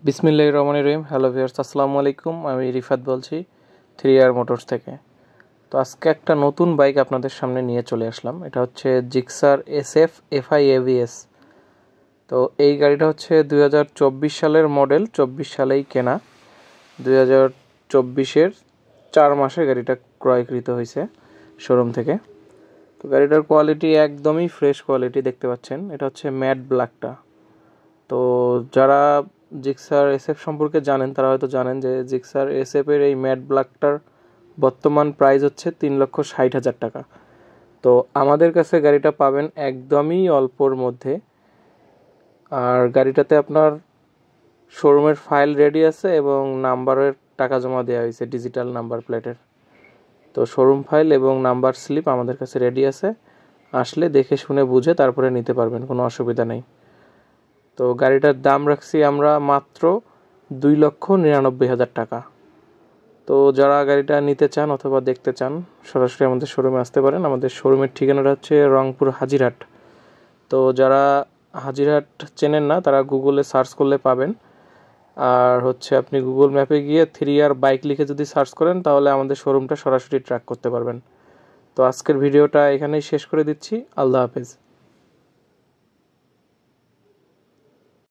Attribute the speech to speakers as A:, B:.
A: বিসমিল্লাহির রহমানির রহিম। Hello viewers, আসসালামু আলাইকুম। আমি রিফাত বলছি 3R মোটরস থেকে। তো আজকে একটা নতুন বাইক আপনাদের সামনে নিয়ে চলে আসলাম। এটা হচ্ছে জিক্সার SF FI AVS। তো এই গাড়িটা হচ্ছে 2024 সালের মডেল, 24 সালেই কেনা। 2024-এর 4 মাসে গাড়িটা ক্রয়কৃত হয়েছে শোরুম থেকে। তো গাড়িটার কোয়ালিটি একদমই ফ্রেশ কোয়ালিটি দেখতে পাচ্ছেন। এটা হচ্ছে ম্যাট ব্ল্যাকটা। তো যারা জিক্সার SF সম্পর্কে জানেন তারা হয়তো জানেন যে জিক্সার SF এর এই ম্যাট ব্ল্যাকটার বর্তমান প্রাইস হচ্ছে 3,60,000 টাকা। তো আমাদের কাছে গাড়িটা পাবেন একদমই অল্পর মধ্যে। আর গাড়িটাতে আপনার শোরুমের ফাইল রেডি আছে এবং নাম্বারের টাকা জমা দেওয়া হয়েছে ডিজিটাল নাম্বার প্লেটের। তো শোরুম ফাইল এবং নাম্বার স্লিপ আমাদের কাছে রেডি আছে। আসলে দেখে শুনে বুঝে তারপরে নিতে পারবেন, কোনো অসুবিধা নেই। তো গাড়িটার দাম রাখছি আমরা মাত্র 2,99,000 টাকা। তো যারা গাড়িটা নিতে চান অথবা দেখতে চান সরাসরি আমাদের শোরুমে আসতে পারেন। আমাদের শোরুমের ঠিকানাটা হচ্ছে রংপুর হাজিরহাট। তো যারা হাজিরহাট চেনেন না তারা গুগলে সার্চ করলে পাবেন। আর হচ্ছে আপনি গুগল ম্যাপে গিয়ে 3R বাইক লিখে যদি সার্চ করেন তাহলে আমাদের শোরুমটা সরাসরি ট্র্যাক করতে পারবেন। তো আজকের ভিডিওটা এখানেই শেষ করে দিচ্ছি। আল্লাহ হাফেজ।